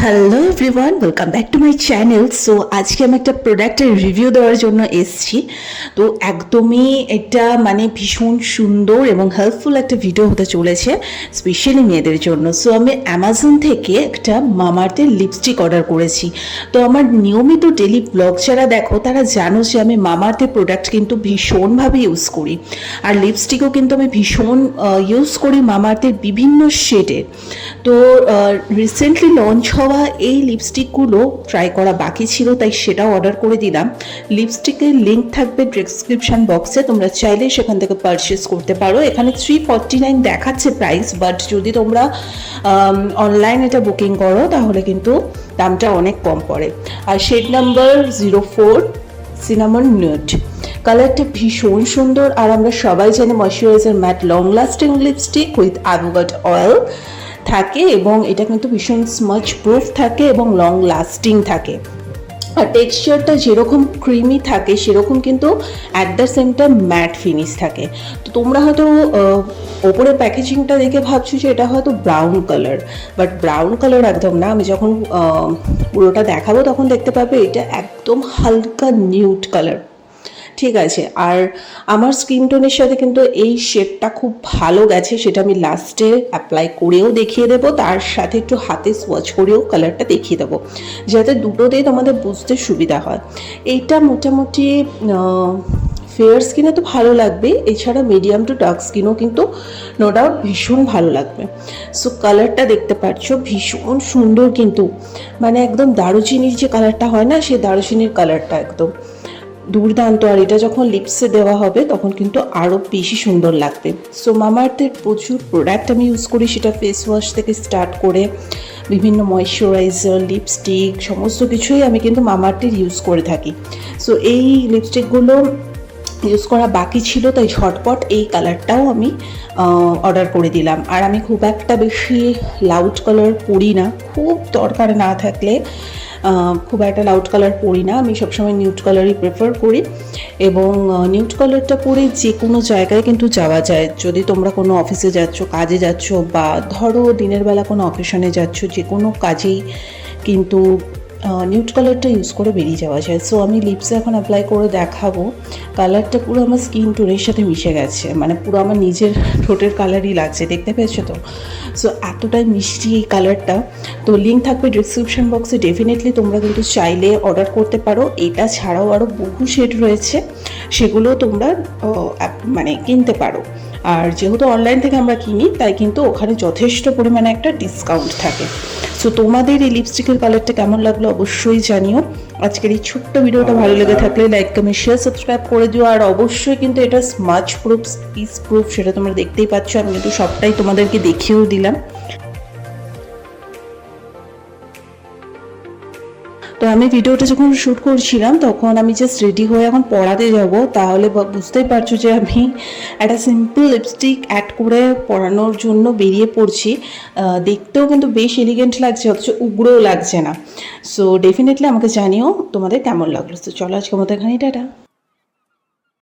Hello everyone, welcome back to my channel. So আজকে আমি একটা প্রোডাক্টের রিভিউ দেওয়ার জন্য এসেছি। তো একদমই এটা মানে ভীষণ সুন্দর এবং হেল্পফুল একটা ভিডিও হতে চলেছে, স্পেশালি মেয়েদের জন্য। সো আমি অ্যামাজন থেকে একটা মামাআর্থের লিপস্টিক অর্ডার করেছি। তো আমার নিয়মিত ডেলি ব্লগ যারা দেখো তারা জানো যে আমি মামাআর্থের প্রোডাক্ট কিন্তু ভীষণভাবে ইউজ করি, আর লিপস্টিকও কিন্তু আমি ভীষণ ইউজ করি মামাআর্থের বিভিন্ন শেডের। তো রিসেন্টলি লঞ্চ হওয়া এই লিপস্টিকগুলো ট্রাই করা বাকি ছিল, তাই সেটাও অর্ডার করে দিলাম। লিপস্টিকের লিঙ্ক থাকবে ডেসক্রিপশন বক্সে, তোমরা চাইলে সেখান থেকে পারচেস করতে পারো। এখানে 349 দেখাচ্ছে প্রাইস, বাট যদি তোমরা অনলাইন এটা বুকিং করো তাহলে কিন্তু দামটা অনেক কম পড়ে। আর শেড নাম্বার 04 সিনামন নিউড, কালারটা ভীষণ সুন্দর। আর আমরা সবাই জানি moisturizer matte long lasting lipstick with avocado oil থাকে, এবং এটা কিন্তু ভীষণ স্মাচ প্রুফ থাকে এবং লং লাস্টিং থাকে। আর টেক্সচারটা যেরকম ক্রিমি থাকে সেরকম কিন্তু at the same time mat finish থাকে। তো তোমরা হয়তো ওপরে প্যাকেজিংটা দেখে ভাবছো যে এটা হয়তো brown colour, but brown colour একদম না। আমি যখন পুরোটা দেখাবো তখন দেখতে পাবে এটা একদম হালকা নিউড কালার, ঠিক আছে। আর আমার স্কিন টোনের সাথে কিন্তু এই শেডটা খুব ভালো গেছে, সেটা আমি লাস্টে অ্যাপ্লাই করেও দেখিয়ে দেবো, তার সাথে একটু হাতে সোয়াচ করেও কালারটা দেখিয়ে দেবো, যাতে দুটোতেই তোমাদের বুঝতে সুবিধা হয়। এইটা মোটামুটি ফেয়ার স্কিনে তো ভালো লাগবে, এছাড়া মিডিয়াম টু ডার্ক স্কিনও কিন্তু নো ডাউট ভীষণ ভালো লাগবে। সো কালারটা দেখতে পাচ্ছ ভীষণ সুন্দর, কিন্তু মানে একদম দারুচিনির যে কালারটা হয় না, সেই দারুচিনির কালারটা একদম দুর্দান্ত। আর এটা যখন লিপসে দেওয়া হবে তখন কিন্তু আরও বেশি সুন্দর লাগবে। সো মামাআর্থের প্রচুর প্রোডাক্ট আমি ইউজ করি, সেটা ফেস ওয়াশ থেকে স্টার্ট করে বিভিন্ন ময়শ্চারাইজার, লিপস্টিক, সমস্ত কিছুই আমি কিন্তু মামাআর্থের ইউজ করে থাকি। সো এই লিপস্টিকগুলো ইউজ করা বাকি ছিল, তাই ঝটপট এই কালারটাও আমি অর্ডার করে দিলাম। আর আমি খুব একটা বেশি লাউড কালার পরি না, খুব দরকার না থাকলে খুব একটা লাউড কালার পরি না, আমি সবসময় নিউড কালারই প্রেফার করি। এবং নিউড কালারটা পরে যে কোনো জায়গায় কিন্তু যাওয়া যায়। যদি তোমরা কোনো অফিসে যাচ্ছ, কাজে যাচ্ছ, বা ধরো দিনের বেলা কোনো অকেশনে যাচ্ছ, যে কোনো কাজেই কিন্তু নিউড কালারটা ইউজ করে বেরিয়ে যাওয়া যায়। সো আমি লিপসে এখন অ্যাপ্লাই করে দেখাবো। কালারটা পুরো আমার স্কিন টোনের সাথে মিশে গেছে, মানে পুরো আমার নিজের ঠোঁটের কালারই লাগছে, দেখতে পেয়েছো তো। সো এতটাই মিষ্টি এই কালারটা। তো লিঙ্ক থাকবে ডিসক্রিপশন বক্সে, ডেফিনেটলি তোমরা কিন্তু চাইলে অর্ডার করতে পারো। এটা ছাড়াও আরও বহু শেড রয়েছে, সেগুলো তোমরা মানে কিনতে পারো। আর যেহেতু অনলাইন থেকে আমরা কিনি, তাই কিন্তু ওখানে যথেষ্ট পরিমাণে একটা ডিসকাউন্ট থাকে। সো তোমাদের এই লিপস্টিকের কালারটা কেমন লাগলো অবশ্যই জানিও। আজকের এই ছোট্ট ভিডিওটা ভালো লেগে থাকলে লাইক, কমেন্ট, শেয়ার, সাবস্ক্রাইব করে দিও। আর অবশ্যই কিন্তু এটা স্মাচ প্রুফ, স্পিচ প্রুফ, সেটা তোমরা দেখতেই পাচ্ছ। আমি কিন্তু সবটাই তোমাদেরকে দেখিয়েও দিলাম। তো আমি ভিডিওটা যখন শ্যুট করছিলাম তখন আমি জাস্ট রেডি হয়ে এখন পড়াতে যাব, তাহলে বুঝতেই পারছো যে আমি একটা সিম্পল লিপস্টিক অ্যাড করে পড়ানোর জন্য বেরিয়ে পড়ছি। দেখতেও কিন্তু বেশ এলিগেন্ট লাগছে, অথচ উগ্রও লাগছে না। সো ডেফিনেটলি আমাকে জানিও তোমাদের কেমন লাগলো। তো চলো আজকের মতো এখানেই, টাটা।